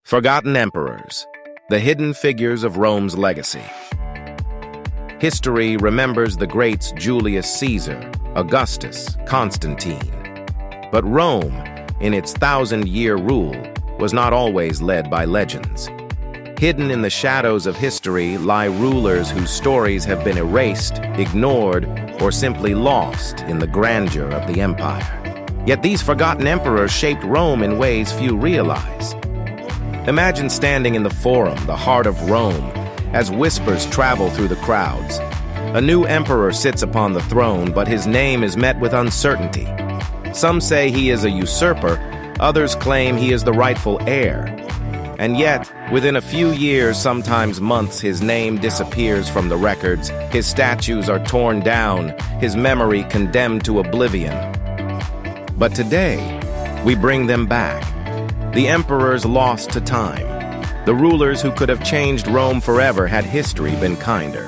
Forgotten emperors, the hidden figures of Rome's legacy. History remembers the greats Julius Caesar, Augustus, Constantine. But Rome, in its 1,000-year rule, was not always led by legends. Hidden in the shadows of history lie rulers whose stories have been erased, ignored, or simply lost in the grandeur of the empire. Yet these forgotten emperors shaped Rome in ways few realize. Imagine standing in the Forum, the heart of Rome, as whispers travel through the crowds. A new emperor sits upon the throne, but his name is met with uncertainty. Some say he is a usurper, others claim he is the rightful heir. And yet, within a few years, sometimes months, his name disappears from the records, his statues are torn down, his memory condemned to oblivion. But today, we bring them back. The emperors lost to time. The rulers who could have changed Rome forever had history been kinder.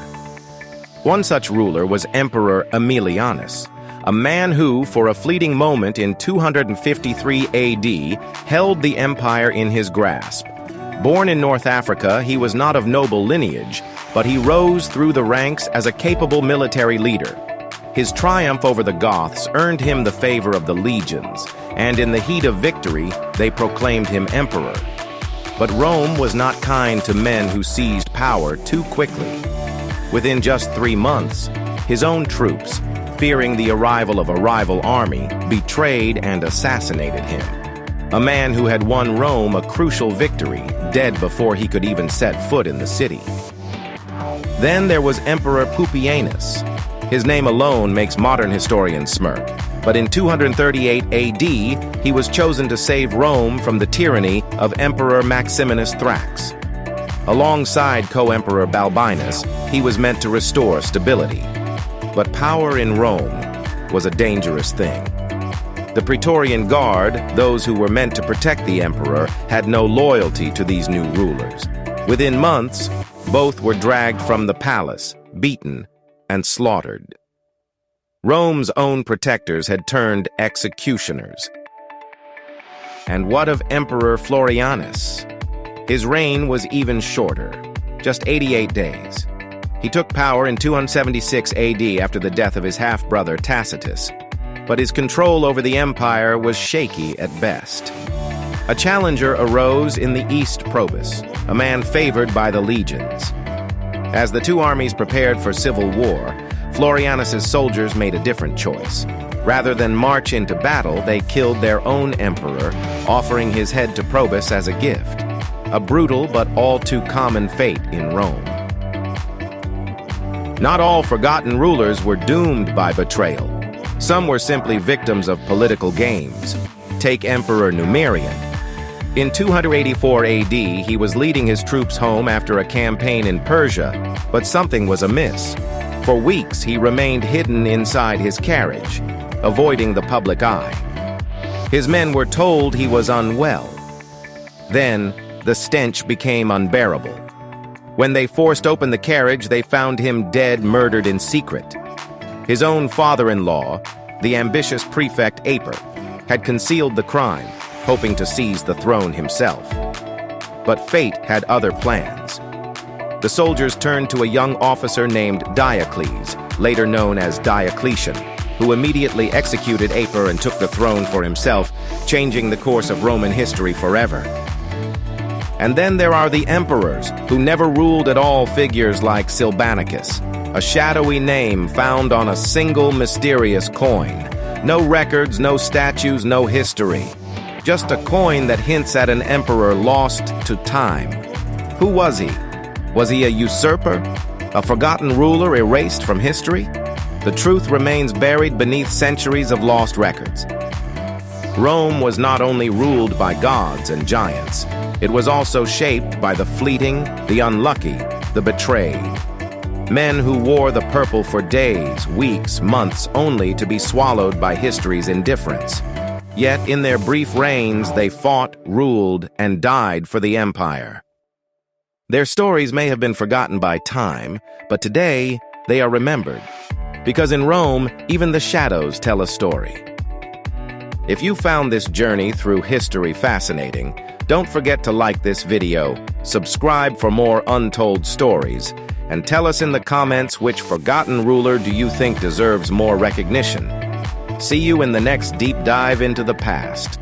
One such ruler was Emperor Aemilianus, a man who, for a fleeting moment in 253 AD, held the empire in his grasp. Born in North Africa, he was not of noble lineage, but he rose through the ranks as a capable military leader. His triumph over the Goths earned him the favor of the legions, and in the heat of victory, they proclaimed him emperor. But Rome was not kind to men who seized power too quickly. Within just 3 months, his own troops, fearing the arrival of a rival army, betrayed and assassinated him. A man who had won Rome a crucial victory, dead before he could even set foot in the city. Then there was Emperor Pupienus. His name alone makes modern historians smirk, but in 238 AD, he was chosen to save Rome from the tyranny of Emperor Maximinus Thrax. Alongside co-emperor Balbinus, he was meant to restore stability. But power in Rome was a dangerous thing. The Praetorian Guard, those who were meant to protect the emperor, had no loyalty to these new rulers. Within months, both were dragged from the palace, beaten, and slaughtered. Rome's own protectors had turned executioners. And what of Emperor Florianus? His reign was even shorter, just 88 days. He took power in 276 AD after the death of his half-brother Tacitus, but his control over the empire was shaky at best. A challenger arose in the East Probus, a man favored by the legions. As the two armies prepared for civil war, Florianus's soldiers made a different choice. Rather than march into battle, they killed their own emperor, offering his head to Probus as a gift. A brutal but all too common fate in Rome. Not all forgotten rulers were doomed by betrayal. Some were simply victims of political games. Take Emperor Numerian. In 284 AD, he was leading his troops home after a campaign in Persia, but something was amiss. For weeks, he remained hidden inside his carriage, avoiding the public eye. His men were told he was unwell. Then, the stench became unbearable. When they forced open the carriage, they found him dead, murdered in secret. His own father-in-law, the ambitious prefect Aper, had concealed the crime, hoping to seize the throne himself. But fate had other plans. The soldiers turned to a young officer named Diocles, later known as Diocletian, who immediately executed Aper and took the throne for himself, changing the course of Roman history forever. And then there are the emperors, who never ruled at all, figures like Silbannacus, a shadowy name found on a single mysterious coin. No records, no statues, no history. Just a coin that hints at an emperor lost to time. Who was he? Was he a usurper? A forgotten ruler erased from history? The truth remains buried beneath centuries of lost records. Rome was not only ruled by gods and giants, it was also shaped by the fleeting, the unlucky, the betrayed. Men who wore the purple for days, weeks, months, only to be swallowed by history's indifference. Yet in their brief reigns, they fought, ruled, and died for the empire. Their stories may have been forgotten by time, but today they are remembered. Because in Rome, even the shadows tell a story. If you found this journey through history fascinating, Don't forget to like this video, subscribe for more untold stories, and tell us in the comments which forgotten ruler do you think deserves more recognition. See you in the next deep dive into the past.